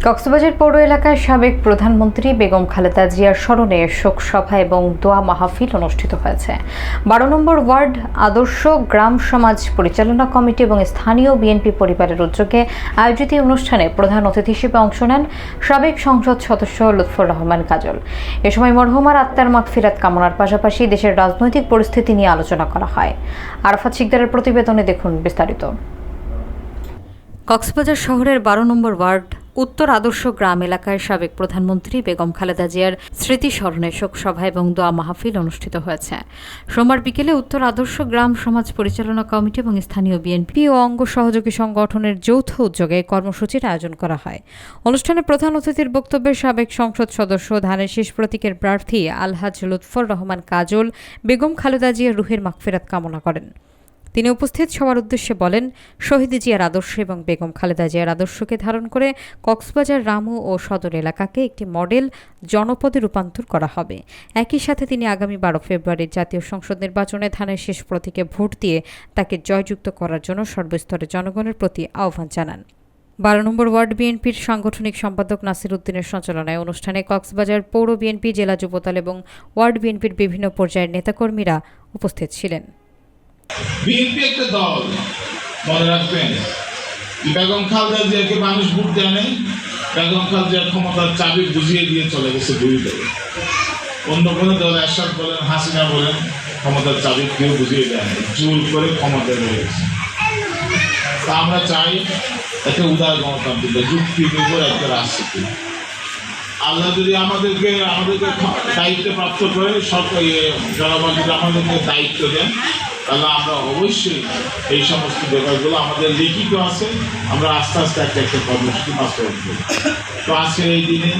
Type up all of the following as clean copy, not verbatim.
কক্সবাজার পৌর এলাকায় সাবেক প্রধানমন্ত্রী বেগম খালেদা জিয়ার স্মরণে শোক সভা এবং দোয়া মাহফিল অনুষ্ঠিত হয়েছে। 12 নম্বর ওয়ার্ড আদর্শ গ্রাম সমাজ পরিচালনা কমিটি এবং স্থানীয় বিএনপি পরিবারের উদ্যোগে আয়োজিত এই অনুষ্ঠানে প্রধান অতিথি হিসেবে অংশ নেন সাবেক সংসদ সদস্য লুৎফর রহমান কাজল। এ সময় মরহুমার আত্মার মাগফিরাত কামনার পাশাপাশি দেশের রাজনৈতিক পরিস্থিতি নিয়ে আলোচনা করা হয়। আরাফাত শিকদারের প্রতিবেদনে দেখুন বিস্তারিত। কক্সবাজার শহরের 12 নম্বর ওয়ার্ড উত্তর আদর্শ গ্রাম এলাকায় সাবেক প্রধানমন্ত্রী বেগম খালেদা জিয়ার স্মৃতি স্মরণে শোকসভা এবং দোয়া মাহফিল অনুষ্ঠিত হয়েছে। সোমবার বিকেলে উত্তর আদর্শ গ্রাম সমাজ পরিচালনা কমিটি এবং স্থানীয় বিএনপি ও অঙ্গ সহযোগী সংগঠনের যৌথ উদ্যোগে কর্মসূচির আয়োজন করা হয়। অনুষ্ঠানে প্রধান অতিথির বক্তব্যে সাবেক সংসদ সদস্য ধানের শীষ প্রতীকের প্রার্থী আলহাজ লুৎফর রহমান কাজল বেগম খালেদা জিয়ার রুহের মাগফিরাত কামনা করেন। তিনি উপস্থিত সবার উদ্দেশ্যে বলেন, শহীদ জিয়ার আদর্শ এবং বেগম খালেদা জিয়ার আদর্শকে ধারণ করে কক্সবাজার রামু ও সদর এলাকাকে একটি মডেল জনপদে রূপান্তর করা হবে। একই সাথে তিনি আগামী 12 ফেব্রুয়ারির জাতীয় সংসদ নির্বাচনে ধানের শীষ প্রতীকে ভোট দিয়ে তাকে জয়যুক্ত করার জন্য সর্বস্তরের জনগণের প্রতি আহ্বান জানান। 12 নম্বর ওয়ার্ড বিএনপির সাংগঠনিক সম্পাদক নাসির উদ্দিনের সঞ্চালনায় অনুষ্ঠানে কক্সবাজার পৌর বিএনপি, জেলা যুবদল এবং ওয়ার্ড বিএনপির বিভিন্ন পর্যায়ের নেতাকর্মীরা উপস্থিত ছিলেন। বিএনপি একটা দল, মনে রাখবেন, বেগম খালেদা জিয়াকে মানুষ ভোট দেয় নাই। বেগম খালেদা জিয়ার ক্ষমতার চাবি বুঝিয়ে দিয়ে চলে গেছে দুই দল। অন্য কোনো দল এরশাদ বলেন, হাসিনা বলেন, ক্ষমতার চাবি কেউ বুঝিয়ে দেয় নাই, জোর করে ক্ষমতায় রয়ে গেছে। তা আমরা চাই একটা উদার গণতান্ত্রিক যুক্তির উপর একটা রাজনীতি। আল্লাহ যদি আমাদেরকে দায়িত্ব প্রাপ্ত করে, সরকার জনগণ যদি আমাদেরকে দায়িত্ব দেন, তাহলে আমরা অবশ্যই এই সমস্ত ব্যাপারগুলো আমাদের লিখিত আছে, আমরা আস্তে আস্তে একটা কর্মসূচি বাস্তবায়ন করি। তো আজকে এই দিনে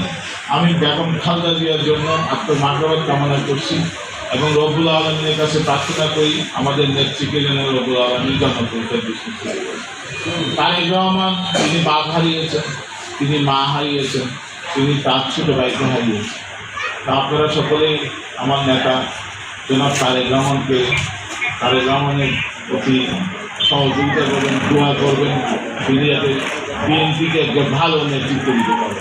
আমি বেগম খালেদা জিয়ার জন্য আত্মমাগফিরাত কামনা করছি এবং রব্বুল আলামিনের কাছে প্রার্থনা করি আমাদের নেত্রীকে যেন রব্বুল আলামিন জনপ্রিয়তার দৃষ্টি তুলে দেন। তারেক রহমান, তিনি বাপ হারিয়েছেন, তিনি মা হারিয়েছেন, তিনি তার ছোট ভাইকে হারিয়েছেন। তা আপনারা সকলেই আমার নেতা জনাব তারেক রহমানের প্রতি সহযোগিতা করবেন, দোয়া করবেন, তিনি যাতে বিএনপিকে একজন ভালো নেতৃত্ব দিতে পারে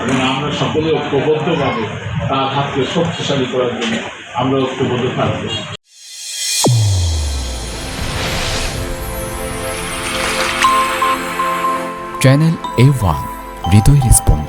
এবং আমরা সকলে ঐক্যবদ্ধভাবে তার হাতকে শক্তিশালী করার জন্য আমরা ঐক্যবদ্ধ থাকবো। চ্যানেল A1 হৃদয় রেসপন্স।